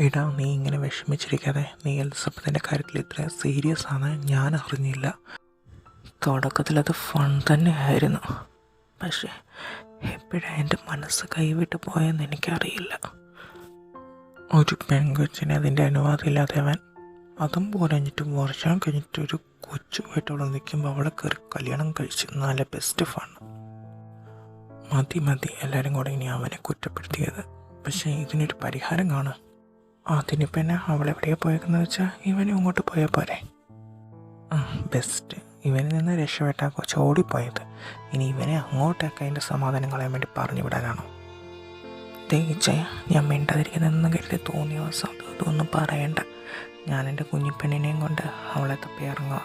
എടാ, നീ ഇങ്ങനെ വിഷമിച്ചിരിക്കാതെ. നീ എലിസബത്തിൻ്റെ കാര്യത്തിൽ ഇത്ര സീരിയസ് ആണ് ഞാൻ അറിഞ്ഞില്ല. തുടക്കത്തിലത് ഫൺ തന്നെയായിരുന്നു, പക്ഷേ എപ്പോഴാണ് എൻ്റെ മനസ്സ് കൈവിട്ട് പോയെന്ന് എനിക്കറിയില്ല. ഒരു പെൺകൊച്ചിനെ അതിൻ്റെ അനുവാദം ഇല്ലാതെ അവൻ, അതും പോരഞ്ഞിട്ട് വർഷം കഴിഞ്ഞിട്ട് ഒരു കൊച്ചുമായിട്ട് അവൾ നിൽക്കുമ്പോൾ അവളെ കയറി കല്യാണം കഴിച്ച് നല്ല ബെസ്റ്റ് ഫൺ. മതി എല്ലാവരും കൂടെ ഇനി അവനെ കുറ്റപ്പെടുത്തിയത്. പക്ഷേ ഇതിനൊരു പരിഹാരം കാണും. അതിന് പിന്നെ അവളെവിടെയാണ് പോയേക്കുന്നത് വെച്ചാൽ ഇവനും അങ്ങോട്ട് പോയാൽ പോരെ. ബെസ്റ്റ്. ഇവനിൽ നിന്ന് രക്ഷപ്പെട്ടാൽ കൊച്ചു ഓടിപ്പോയത്. ഇനി ഇവനെ അങ്ങോട്ടൊക്കെ അതിൻ്റെ സമാധാനം കളയാൻ വേണ്ടി പറഞ്ഞു വിടാനാണോ? തേച്ചേ, ഞാൻ മിണ്ടാതിരിക്കുന്നതെന്ന് കരുതി തോന്നിയ ദിവസം ഇതൊന്നും പറയണ്ട. ഞാൻ എൻ്റെ കുഞ്ഞിപ്പെണ്ണിനെയും കൊണ്ട് അവളെ തപ്പി ഇറങ്ങുക.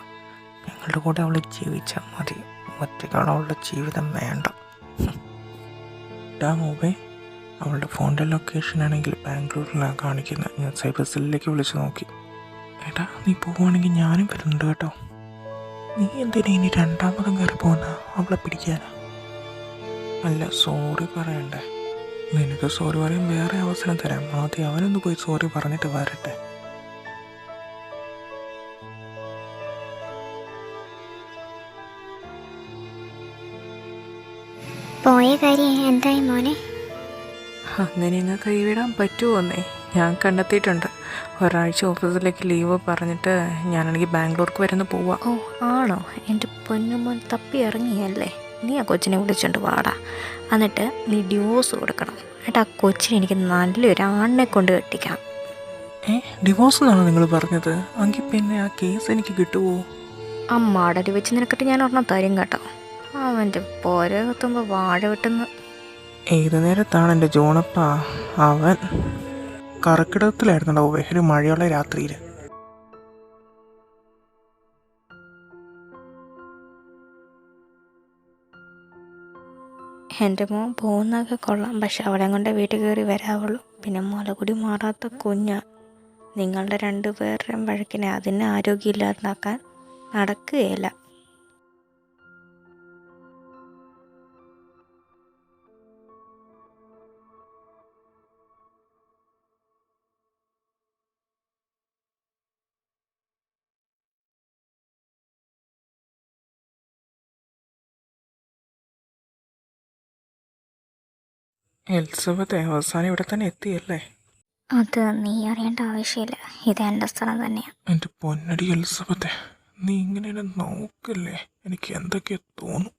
ഞങ്ങളുടെ കൂടെ അവൾ ജീവിച്ചാൽ മതി. ഒറ്റയ്ക്കുള്ള അവളുടെ ജീവിതം വേണ്ട. മൂവേ, അവളുടെ ഫോണിൻ്റെ ലൊക്കേഷൻ ആണെങ്കിൽ ബാംഗ്ലൂരിലാണ് കാണിക്കുന്നത്. ഞാൻ സൈബർ സെല്ലിലേക്ക് വിളിച്ച് നോക്കി. ഏട്ടാ, നീ പോവുകയാണെങ്കിൽ ഞാനും വരുന്നുണ്ട് കേട്ടോ. നീ എന്തിനാ ഇനി രണ്ടാമതും കയറി പോകുന്ന അവളെ പിടിക്കാനാ? അല്ല, സോറി പറയണ്ടേ? നിനക്ക് സോറി പറയാൻ വേറെ അവസരം തരാം. ആദ്യം അവനൊന്ന് പോയി സോറി പറഞ്ഞിട്ട് വരട്ടെ. പോയ കാര്യം എന്തായി മോനെ? അങ്ങനെ അങ്ങ് കൈവിടാൻ പറ്റുമോന്നേ? ഞാൻ കണ്ടെത്തിയിട്ടുണ്ട്. ഒരാഴ്ച ഓഫീസിലേക്ക് ലീവ് പറഞ്ഞിട്ട് ഞാനാണെങ്കിൽ ബാംഗ്ലൂർക്ക് വരുന്ന പോവാം. ഓ ആണോ? എൻ്റെ പൊന്നുമോൻ തപ്പി ഇറങ്ങിയല്ലേ? നീ ആ കൊച്ചിനെ വിളിച്ചോണ്ട് വാടാ. എന്നിട്ട് നീ ഡിവോഴ്സ് കൊടുക്കണം. എന്നിട്ട് ആ കൊച്ചിനെ എനിക്ക് നല്ലൊരു ആണിനെ കൊണ്ട് കെട്ടിക്കണം. ഡിവോഴ്സ് എന്നാണോ നിങ്ങൾ പറഞ്ഞത്? എങ്കിൽ പിന്നെ ആ കേസ് എനിക്ക് കിട്ടുമോ? ആ മാടലി വെച്ച് നിനക്കിട്ട് ഞാൻ ഒരെണ്ണം തരും കേട്ടോ. അവൻ്റെ പോര കത്തുമ്പോൾ വാഴ വെട്ടുന്ന. ഏത് നേരത്താണ് എൻ്റെ ജോണപ്പ? അവൻ കർക്കിടകത്തിലായിരുന്നുണ്ടോ? ഒരു മഴയുള്ള രാത്രിയിൽ. എൻ്റെ മോൻ പോകുന്നതൊക്കെ കൊള്ളാം, പക്ഷെ അവളെ കൊണ്ട് വീട്ടിൽ കയറി വരാവുള്ളൂ. പിന്നെ മുലകുടി മാറാത്ത കുഞ്ഞാ. നിങ്ങളുടെ രണ്ടുപേരുടെയും വഴക്കിനെ അതിനെ ആരോഗ്യമില്ലാതാക്കാൻ നടക്കുകയില്ല. എലിസബത്ത് അവസാനം ഇവിടെ തന്നെ എത്തിയല്ലേ? അത് നീ അറിയേണ്ട ആവശ്യമില്ല. ഇത് എൻ്റെ സ്ഥലം തന്നെയാണ്. എൻ്റെ പൊന്നടി എലിസബത്തെ, നീ ഇങ്ങനെ എന്നെ നോക്കല്ലേ? എനിക്ക് എന്തൊക്കെയോ തോന്നും.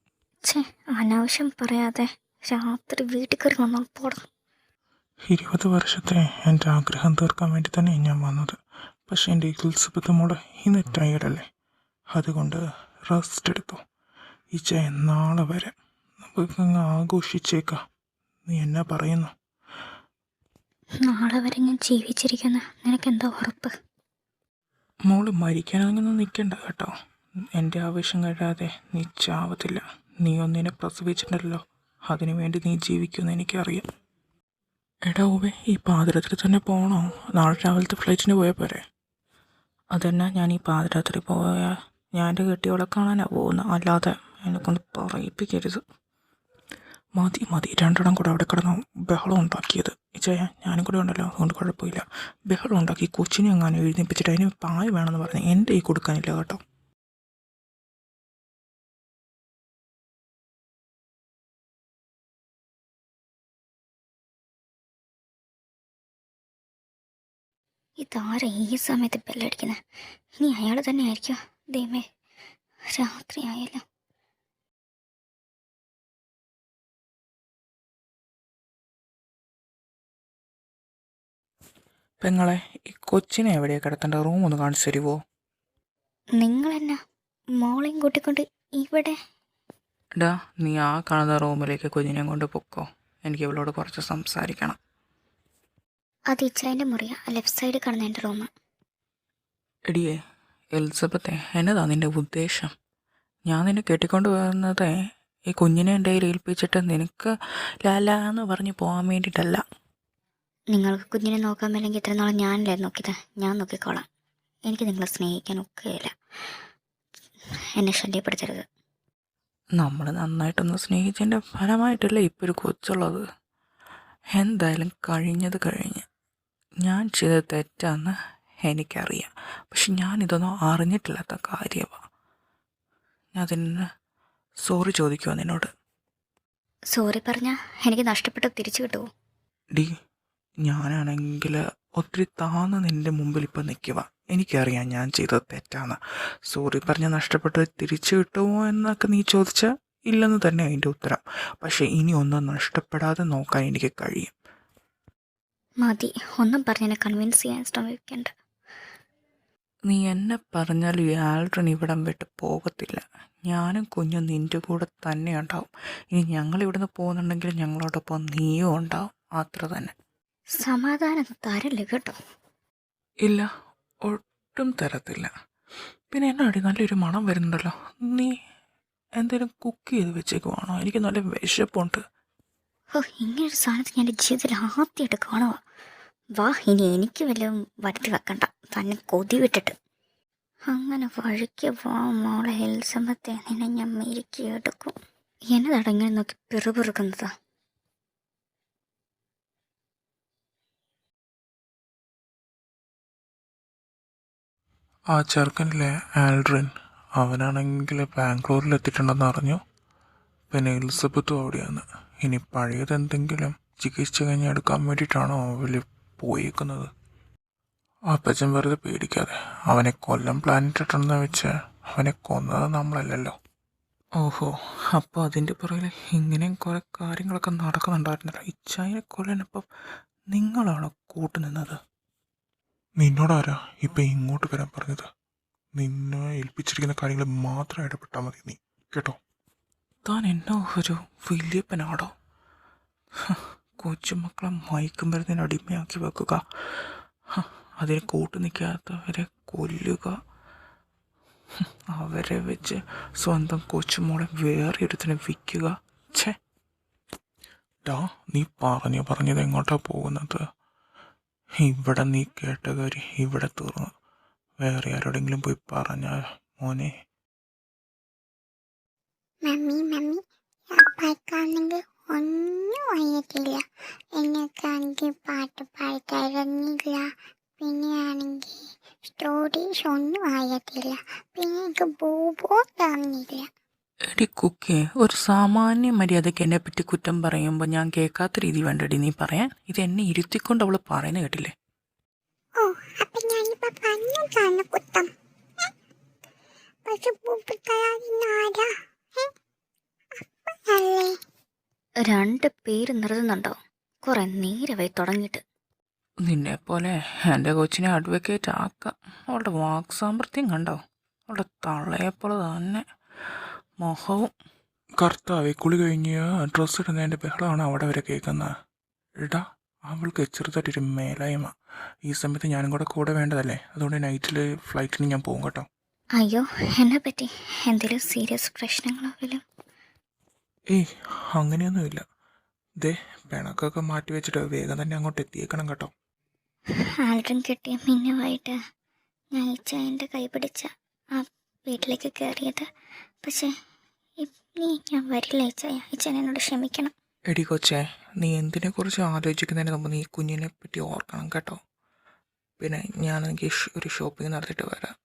അനാവശ്യം പറയാതെ രാത്രി വീട്ടിൽ കയറി വന്നാൽ പോടും. 20 വർഷത്തെ എൻ്റെ ആഗ്രഹം തീർക്കാൻ വേണ്ടി തന്നെ ഞാൻ വന്നത്. പക്ഷേ എൻ്റെ എലിസബത്ത് മോളെ ഇന്ന് ടയർഡല്ലേ? അതുകൊണ്ട് റെസ്റ്റ് എടുത്തു. ഈ നാളെ വരെ നമുക്കങ്ങ് ആഘോഷിച്ചേക്കാം. നീ എന്നാ പറയുന്നു? നാളെ വരെ ഞാൻ ജീവിച്ചിരിക്കുന്ന നിനക്കെന്താ ഉറപ്പ്? മോള് മരിക്കാനൊന്നും നിൽക്കണ്ട കേട്ടോ. എൻ്റെ ആവശ്യം കഴിയാതെ നീ ചാവത്തില്ല. നീ ഒന്നിനെ പ്രസവിച്ചിട്ടുണ്ടല്ലോ, അതിനു വേണ്ടി നീ ജീവിക്കുമെന്ന് എനിക്കറിയാം. എടാ ഊവേ, ഈ പാതിരാത്രി തന്നെ പോകണോ? നാളെ രാവിലത്തെ ഫ്ലൈറ്റിന് പോയാൽ പോരെ? അതെന്നാ, ഞാൻ ഈ പാതിരാത്രി പോയാൽ ഞാൻ എൻ്റെ കെട്ടിയോളെ കാണാനാണ് പോകുന്നത്, അല്ലാതെ എന്നെക്കൊണ്ട് പറയിപ്പിക്കരുത്. മതി, രണ്ടെണ്ണം കൂടെ അവിടെ കിടന്ന് ബഹളം ഉണ്ടാക്കിയത്. ഞാനും കൂടെ ഉണ്ടല്ലോ, അതുകൊണ്ട് കുഴപ്പമില്ല. ബഹളം ഉണ്ടാക്കി കൊച്ചിനെ എങ്ങാനും എഴുന്നേപ്പിച്ചിട്ട് അതിന് പായ വേണമെന്ന് പറഞ്ഞ് എൻ്റെ ഈ കൊടുക്കാനില്ല കേട്ടോ. ഇതാരാ ഈ സമയത്ത് ബെല്ലടിക്കുന്നത്? ഇനി അയാൾ തന്നെ ആയിരിക്കും. ദൈവമേ, രാത്രി ആയല്ലോ. പെങ്ങളെ, ഈ കൊച്ചിനെ എവിടെയാണ് കിടത്തേണ്ട? റൂം ഒന്ന് കാണിച്ചു തരുമോ? നിങ്ങളെന്നാ മോളെയും കൂട്ടിക്കൊണ്ട് ഇവിടെ? എടാ, നീ ആ കാണുന്ന റൂമിലേക്ക് കുഞ്ഞിനെ കൊണ്ട് പൊക്കോ. എനിക്ക് ഇവളോട് കുറച്ച് സംസാരിക്കണം. അത് ഇച്ചേൻ്റെ മുറിയാ, ലെഫ്റ്റ് സൈഡ് കാണുന്ന എൻ്റെ റൂം. എടിയേ എലിസബത്തെ, എന്നതാ നിൻ്റെ ഉദ്ദേശം? ഞാൻ നിന്നെ കെട്ടിക്കൊണ്ട് പോകുന്നത് ഈ കുഞ്ഞിനെ എൻ്റെ കയ്യിൽ ഏൽപ്പിച്ചിട്ട് നിനക്ക് ലാലാന്ന് പറഞ്ഞ് പോകാൻ വേണ്ടിയിട്ടല്ല. നിങ്ങൾക്ക് കുഞ്ഞിനെ നോക്കാൻ മേലെങ്കിൽ ഇത്ര നാളെ ഞാനല്ലേ നോക്കിയത്? ഞാൻ നോക്കിക്കോളാം. എനിക്ക് നിങ്ങളെ സ്നേഹിക്കാൻ ഒക്കെയില്ല. എന്നെ ശല്യപ്പെടുത്തരുത്. നമ്മൾ നന്നായിട്ടൊന്ന് സ്നേഹിച്ചതിൻ്റെ ഫലമായിട്ടല്ലേ ഇപ്പോൾ ഒരു കൊച്ചുള്ളത്. എന്തായാലും കഴിഞ്ഞത് കഴിഞ്ഞ്. ഞാൻ ചെയ്തത് തെറ്റാന്ന് എനിക്കറിയാം. പക്ഷെ ഞാനിതൊന്നും അറിഞ്ഞിട്ടില്ലാത്ത കാര്യമാണ്. അതിന് സോറി ചോദിക്കുമോ നിന്നോട്? സോറി പറഞ്ഞാൽ എനിക്ക് നഷ്ടപ്പെട്ടത് തിരിച്ചു കിട്ടുമോ? ഡി, ഞാനാണെങ്കിൽ ഒത്തിരി താന്ന് നിൻ്റെ മുമ്പിൽ ഇപ്പം നിൽക്കുക. എനിക്കറിയാം ഞാൻ ചെയ്തത് തെറ്റാണ്. സോറി പറഞ്ഞാൽ നഷ്ടപ്പെട്ടത് തിരിച്ചു കിട്ടുമോ എന്നൊക്കെ നീ ചോദിച്ചാൽ ഇല്ലെന്ന് തന്നെ അതിൻ്റെ ഉത്തരം. പക്ഷേ ഇനി ഒന്നും നഷ്ടപ്പെടാതെ നോക്കാൻ എനിക്ക് കഴിയും. മതി, ഒന്നും പറഞ്ഞെന്നെ കൺവിൻസ് ചെയ്യാൻ ശ്രമിക്കണ്ട. നീ എന്നെ പറഞ്ഞാലും ഈ ആൽഡ്രൻ ഇവിടം വിട്ട് പോകത്തില്ല. ഞാനും കുഞ്ഞും നിൻ്റെ കൂടെ തന്നെ ഉണ്ടാവും. ഇനി ഞങ്ങൾ ഇവിടുന്ന് പോകുന്നുണ്ടെങ്കിൽ ഞങ്ങളോടൊപ്പം നീയും ഉണ്ടാവും. അത്ര തന്നെ. സമാധാനം തരല്ലേ കേട്ടോ. ഇല്ല, ഒട്ടും തരത്തില്ല. പിന്നെ എന്നാടി നല്ലൊരു മണം വരുന്നുണ്ടല്ലോ. നീ എന്തെങ്കിലും കുക്ക് ചെയ്ത് വെച്ചേക്കുവാണോ? എനിക്ക് നല്ല വിശപ്പുണ്ട്. ഓ, ഇങ്ങനൊരു സാധനത്തിൽ ഞാൻ എൻ്റെ ജീവിതത്തിൽ ആദ്യമായിട്ട് കാണുക. വാ, ഇനി എനിക്ക് വല്ലതും വരുത്തി വെക്കണ്ട, തന്നെ കൊതി വിട്ടിട്ട്. അങ്ങനെ വഴിക്ക് വാ മോളെ എൽസമ്മത്തെ, നിന്നെ ഞാൻ മെരുക്കി എടുക്കും. എന്നതാടാ ഇങ്ങനെ നോക്കി പിറുപിറുക്കുന്നതാ? ആ ചെറുക്കനിലെ ആൽഡ്രിൻ, അവനാണെങ്കിൽ ബാംഗ്ലൂരിൽ എത്തിയിട്ടുണ്ടെന്ന് അറിഞ്ഞു. പിന്നെ എലിസബത്തും അവിടെയാണ്. ഇനി പഴയതെന്തെങ്കിലും ചികിത്സ കഴിഞ്ഞ് എടുക്കാൻ വേണ്ടിയിട്ടാണോ അവൽ പോയേക്കുന്നത്? അപ്പച്ചൻ വെറുതെ പേടിക്കാതെ. അവനെ കൊല്ലം പ്ലാനിട്ടിട്ടുണ്ടെന്ന് വെച്ച് അവനെ കൊന്നത് നമ്മളല്ലല്ലോ. ഓഹോ, അപ്പോൾ അതിൻ്റെ പുറകിൽ ഇങ്ങനെയും കുറേ കാര്യങ്ങളൊക്കെ നടക്കുന്നുണ്ടായിരുന്നല്ലോ. ഇച്ചായനെ കൊല്ലാനപ്പം നിങ്ങളാണോ കൂട്ടുനിന്നത്? നിന്നോടാരാ ഇപ്പം ഇങ്ങോട്ട് വരാൻ പറഞ്ഞത്? നിന്നെ ഏൽപ്പിച്ചിരിക്കുന്ന കാര്യങ്ങൾ മാത്രം ഇടപെട്ടാൽ മതി നീ, കേട്ടോ? താൻ എന്നോ ഒരു വല്യപ്പനാടോ? കൊച്ചുമക്കളെ മയക്കുമരുന്നിന് അടിമയാക്കി വെക്കുക, അതിനെ കൂട്ടു നിൽക്കാത്തവരെ കൊല്ലുക, അവരെ വെച്ച് സ്വന്തം കൊച്ചുമോളെ വേറെ ഒരുത്തിനെ വിൽക്കുക. ഛേ ഡാ, നീ പറഞ്ഞത് എങ്ങോട്ടാ പോകുന്നത്? ഇവിടെ നീ കേട്ട കാര്യം ഇവിടെ തീർന്നു. വേറെ ആരോടെങ്കിലും പോയി പറഞ്ഞാൽ മോനെ. മമ്മി അപ്പാക്കാണെങ്കിൽ ഒന്നും അറിയത്തില്ല. എനിക്കാണെങ്കിൽ പാട്ട് പാടിത്തരുന്നില്ല. പിന്നെ ആണെങ്കിൽ സ്റ്റോറീസ് ഒന്നും അറിയത്തില്ല. പിന്നെ എനിക്ക് ബോബോ തന്നില്ല. എടി കുക്കേ, ഒരു സാമാന്യ മര്യാദയ്ക്ക് എന്നെ പറ്റി കുറ്റം പറയുമ്പോൾ ഞാൻ കേൾക്കാത്ത രീതി വേണ്ടടി നീ പറയാൻ. ഇത് എന്നെ ഇരുത്തിക്കൊണ്ട് അവൾ പറയുന്നത് കേട്ടില്ലേ? ഓ, അപ്പൊ ഞാനിപ്പോ പറഞ്ഞതാണ് കുറ്റം. പക്ഷെ ബോബോ തരാനാരാ? അപ്പല്ലേ? രണ്ട് പേര് നിർത്തുന്നുണ്ടോ? കുറെ നേരമായി തുടങ്ങിയിട്ട്. നിന്നെപ്പോലെ എൻ്റെ കൊച്ചിനെ അഡ്വക്കേറ്റ് ആക്കാം. അവളുടെ വാക്ക് സാമർത്ഥ്യം കണ്ടോ? അവളുടെ തള്ളയെപ്പോലെ തന്നെ മുഖവും. കർത്താവെ, കുളി കഴിഞ്ഞ് ഡ്രസ്സ് ഇടുന്നതിൻ്റെ ബഹളമാണ് അവിടെ വരെ കേൾക്കുന്നത്. ഇടാ, അവൾക്ക് ചെറുതായിട്ടൊരു മേലായ്മ. ഈ സമയത്ത് ഞാനും കൂടെ വേണ്ടതല്ലേ? അതുകൊണ്ട് നൈറ്റിൽ ഫ്ലൈറ്റിന് ഞാൻ പോകും കേട്ടോ. അയ്യോ, എന്നെ പറ്റി എന്തെങ്കിലും സീരിയസ് പ്രശ്നങ്ങളോ വല്ലതും? ഏയ്, അങ്ങനെയൊന്നുമില്ല. ദേ, പിണക്കൊക്കെ മാറ്റി വെച്ചിട്ട് വേഗം തന്നെ അങ്ങോട്ട് എത്തിയേക്കണം കേട്ടോ. ആൽഡ്രിൻ കിട്ടിയ മിന്നുമായിട്ട് ഞാൻ ഇച്ചായൻ്റെ കൈ പിടിച്ച ആ വീട്ടിലേക്ക് കയറിയത്. പക്ഷേ ഇനി ഞാൻ വരില്ല ഇച്ചായ. ഇച്ചാൻ എന്നോട് ക്ഷമിക്കണം. എടി കൊച്ചേ, നീ എന്തിനെക്കുറിച്ച് ആലോചിക്കുന്നതിന് മുമ്പ് നീ കുഞ്ഞിനെ പറ്റി ഓർക്കണം കേട്ടോ. പിന്നെ ഞാനെനിക്ക് ഒരു ഷോപ്പിംഗ് നടത്തിയിട്ട് വരാം.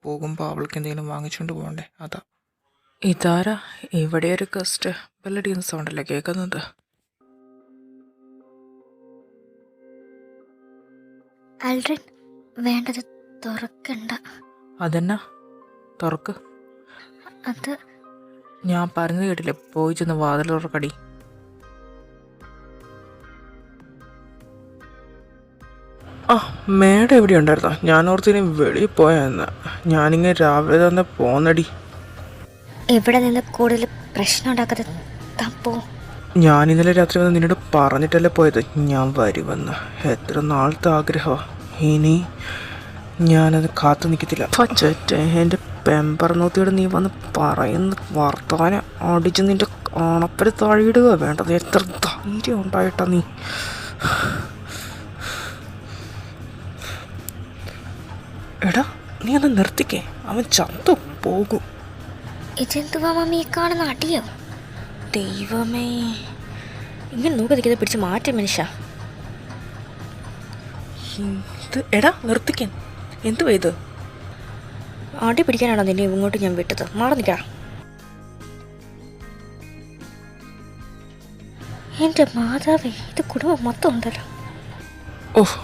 പോകുമ്പോൾ അവൾക്ക് എന്തെങ്കിലും വാങ്ങിച്ചുകൊണ്ട് പോകണ്ടേ, അതാ. ഇതാരാ ഇവിടെ ഒരു ഗസ്റ്റ്? ബെല്ലടിക്കുന്ന സൗണ്ടല്ലേ കേൾക്കുന്നത്? ആൽഡ്രിൻ, വേണ്ടത് തുറക്കണ്ട. അതെന്നാ? തുറക്ക്. അത് ഞാൻ പറഞ്ഞത് കേട്ടില്ലേ? പോയി ചെന്ന് വാതിൽ തുറക്കടി. ആ, മേഡം എവിടെ ഉണ്ടായിരുന്നോ? ഞാൻ ഓർത്തിനി വെളിയിൽ പോയെന്ന്. ഞാനിങ്ങനെ രാവിലെ തന്നെ പോന്നടി. ഇവിടെ നിന്ന് കൂടുതൽ പ്രശ്നം ഉണ്ടാക്കാതെ തപ്പോ. ഞാൻ ഇന്നലെ രാത്രി വന്ന് നിന്നോട് പറഞ്ഞിട്ടല്ലേ പോയത് ഞാൻ വരുമെന്ന്. എത്ര നാളത്തെ ആഗ്രഹമാണ്. ഇനി ഞാനത് കാത്തു നിൽക്കത്തില്ല. പച്ചേ, എൻ്റെ പെമ്പറന്നോത്തിയോട് നീ വന്ന് പറയുന്ന വർത്തമാനം അടിച്ച് നിൻ്റെ അണപ്പര് താഴിയിടുക വേണ്ടത്. എത്ര ധൈര്യം ഉണ്ടായിട്ടാ നീ? എടാ, നീ ഒന്ന് നിർത്തിക്കേ, അവൻ ചത്തു പോകും. ഇതെന്തുവാ മമ്മി കാണുന്ന അടിയോ? ദൈവമേ, ഇങ്ങനെ നോക്കി നിൽക്കുന്നത് പിടിച്ച് മാറ്റം മനുഷ്യ. ഇത് എടാ നിർത്തിക്കാൻ എന്തുവാ ഇത്? അടി പിടിക്കാനാണോ നിന്നെ ഇങ്ങോട്ട് ഞാൻ വിട്ടത്? മാറി നിൽക്കാ. എൻ്റെ മാതാവേ, ഇത് കുടുംബം മൊത്തം ഉണ്ടല്ലോ.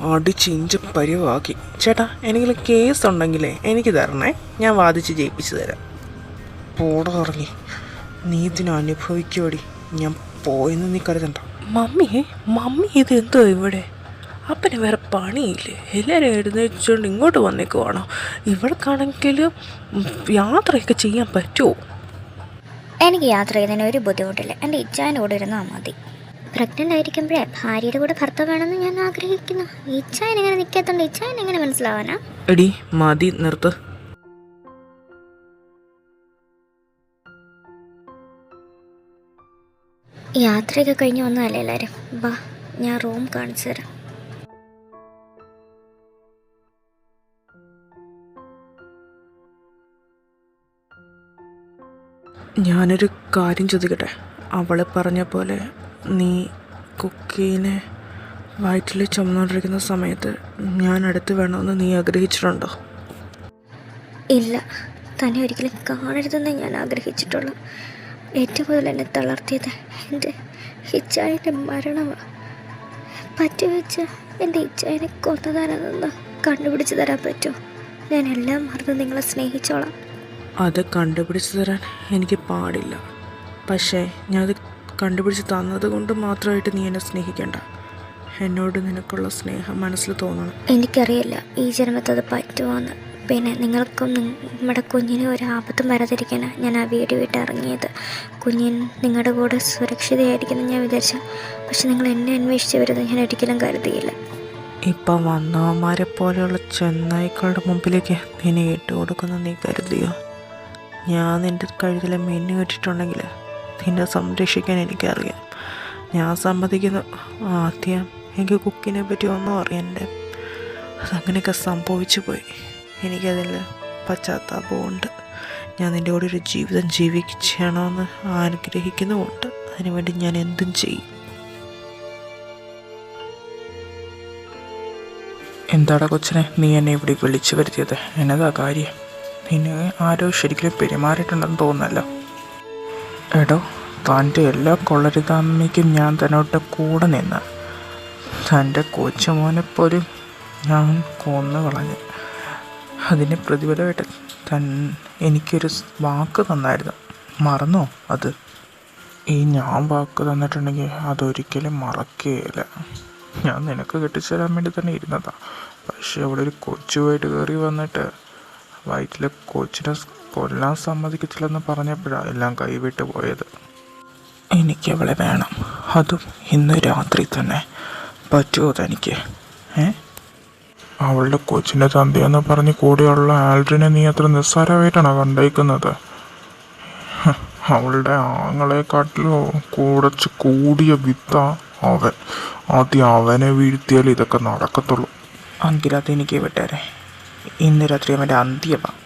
അടിച്ചിഞ്ച് പരിവാക്കി. ചേട്ടാ, എന്തെങ്കിലും കേസ് ഉണ്ടെങ്കിലേ എനിക്ക് തരണേ, ഞാൻ വാദിച്ച് ജയിപ്പിച്ചു തരാം. പോടെ ഇറങ്ങി നീ ഇതിനെ അനുഭവിക്കുവടി. ഞാൻ പോയെന്ന് നീ കരുതണ്ട. മമ്മി ഇത് എന്തോ ഇവിടെ? അപ്പന് വേറെ പണിയില്ലേ? എല്ലാവരും എഴുന്നേച്ചുകൊണ്ട് ഇങ്ങോട്ട് വന്നേക്കുവാണോ? ഇവൾക്കാണെങ്കിൽ യാത്രയൊക്കെ ചെയ്യാൻ പറ്റുമോ? എനിക്ക് യാത്ര ചെയ്യുന്നതിന് ഒരു ബുദ്ധിമുട്ടില്ല. എൻ്റെ ഇച്ഛാൻ്റെ കൂടെ ഇരുന്നാൽ മതി. പ്രഗ്നൻ്റ് ആയിരിക്കുമ്പോഴേ ഭാര്യയുടെ കൂടെ ഭർത്താവ് വേണമെന്ന് ഞാൻ ആഗ്രഹിക്കുന്നു. ഇച്ഛാൻ എങ്ങനെ നിൽക്കാത്തതുകൊണ്ട് ഇച്ഛാൻ എങ്ങനെ മനസ്സിലാവാനാ? എടി മതി, നിർത്ത്. യാത്രയൊക്കെ കഴിഞ്ഞ് വന്നതല്ലേ എല്ലാവരും? വാ, ഞാൻ റൂം കാണിച്ചു തരാം. ഞാനൊരു കാര്യം ചോദിക്കട്ടെ? അവൾ പറഞ്ഞ പോലെ നീ കുക്കീനെ വയറ്റിൽ ചുമന്നുകൊണ്ടിരിക്കുന്ന സമയത്ത് ഞാൻ അടുത്ത് വേണമെന്ന് നീ ആഗ്രഹിച്ചിട്ടുണ്ടോ? ഇല്ല, തന്നെ ഒരിക്കലും കാണരുതെന്ന് ഞാൻ ആഗ്രഹിച്ചിട്ടുള്ളൂ. ഏറ്റവും കൂടുതൽ എന്നെ തളർത്തിയത് എൻ്റെ ഇച്ഛായൻ്റെ മരണമാണ്. പറ്റുവെച്ച് എൻ്റെ ഇച്ഛായനെ കൊന്നതാണെന്ന് കണ്ടുപിടിച്ച് തരാൻ പറ്റുമോ? ഞാൻ എല്ലാം മറന്ന് നിങ്ങളെ സ്നേഹിച്ചോളാം. അത് കണ്ടുപിടിച്ച് തരാൻ എനിക്ക് പാടില്ല. പക്ഷേ ഞാനത് കണ്ടുപിടിച്ച് തന്നത് കൊണ്ട് മാത്രമായിട്ട് നീ എന്നെ സ്നേഹിക്കേണ്ട. എന്നോട് നിനക്കുള്ള സ്നേഹം മനസ്സിൽ തോന്നണം. എനിക്കറിയില്ല ഈ ജന്മത്തിൽ അത് പറ്റുമോയെന്ന്. പിന്നെ നിങ്ങൾക്കും നമ്മുടെ കുഞ്ഞിനും ഒരു ആപത്തും വരാതിരിക്കാനാണ് ഞാൻ ആ വീട് വിട്ട് ഇറങ്ങിയത്. കുഞ്ഞിന് നിങ്ങളുടെ കൂടെ സുരക്ഷിതയായിരിക്കുന്നു ഞാൻ വിചാരിച്ചു. പക്ഷെ നിങ്ങൾ എന്നെ അന്വേഷിച്ച് വരുന്നത് ഞാൻ ഒരിക്കലും കരുതിയില്ല. ഇപ്പം വന്നവന്മാരെ പോലെയുള്ള ചെന്നായ്ക്കളുടെ മുമ്പിലേക്ക് നിന്നെ ഇട്ടുകൊടുക്കുന്ന നീ കരുതിയോ? ഞാൻ നിൻ്റെ കഴുത്തിൽ മെന്നു വെച്ചിട്ടുണ്ടെങ്കിൽ നിന്നെ സംരക്ഷിക്കാൻ എനിക്കറിയാം. ഞാൻ സമ്മതിക്കുന്നു. ആദ്യം എനിക്ക് കുക്കിനെ പറ്റി ഒന്നും അറിയണ്ടേ. അതങ്ങനെയൊക്കെ സംഭവിച്ചു പോയി. എനിക്കതിൽ പശ്ചാത്താപമുണ്ട്. ഞാൻ നിൻ്റെ കൂടെ ഒരു ജീവിതം ജീവിക്കണമെന്ന് ആഗ്രഹിക്കുന്നുമുണ്ട്. അതിനുവേണ്ടി ഞാൻ എന്തും ചെയ്യും. എന്താടാ കൊച്ചിനെ നീ എന്നെ ഇവിടെ വിളിച്ചു വരുത്തിയത്? എന്നതാ കാര്യം? നിന്നെ ആരോ ശരിക്കും പെരുമാറിയിട്ടുണ്ടെന്ന് തോന്നുന്നല്ലോ. എടോ, തൻ്റെ എല്ലാ കൊള്ളരുതായ്മയ്ക്കും ഞാൻ തന്നോട്ട് കൂടെ നിന്ന് തൻ്റെ കൊച്ചുമോനെപ്പോലും ഞാൻ കൊന്നു കളഞ്ഞു. അതിന് പ്രതിഫലമായിട്ട് എനിക്കൊരു വാക്ക് തന്നായിരുന്നു. മറന്നോ അത്? ഞാൻ വാക്ക് തന്നിട്ടുണ്ടെങ്കിൽ അതൊരിക്കലും മറക്കുകയില്ല. ഞാൻ നിനക്ക് കെട്ടിച്ചേരാൻ വേണ്ടി തന്നെ ഇരുന്നതാണ്. പക്ഷെ അവിടെ ഒരു കൊച്ചുമായിട്ട് കയറി വന്നിട്ട് വയറ്റിലെ കൊച്ചിനെ കൊല്ലാൻ സമ്മതിക്കത്തില്ലെന്ന് പറഞ്ഞപ്പോഴാണ് എല്ലാം കൈവിട്ട് പോയത്. എനിക്കവളെ വേണം, അതും ഇന്ന് രാത്രി തന്നെ. പറ്റുമോ തനിക്ക്? അവളുടെ കൊച്ചിൻ്റെ തന്തയെന്ന് പറഞ്ഞ് കൂടെയുള്ള ആൽഡ്രിനെ നീ അത്ര നിസ്സാരമായിട്ടാണോ കണ്ടേക്കുന്നത്? അവളുടെ ആങ്ങളെക്കാട്ടിലോ കുറച്ച് കൂടിയ വിത്ത അവൻ. ആദ്യം അവനെ വീഴ്ത്തിയാൽ ഇതൊക്കെ നടക്കത്തുള്ളൂ. അങ്കിലത് എനിക്ക് വിട്ടേരെ. ഇന്ന് രാത്രി അവൻ്റെ അന്ത്യമാണ്.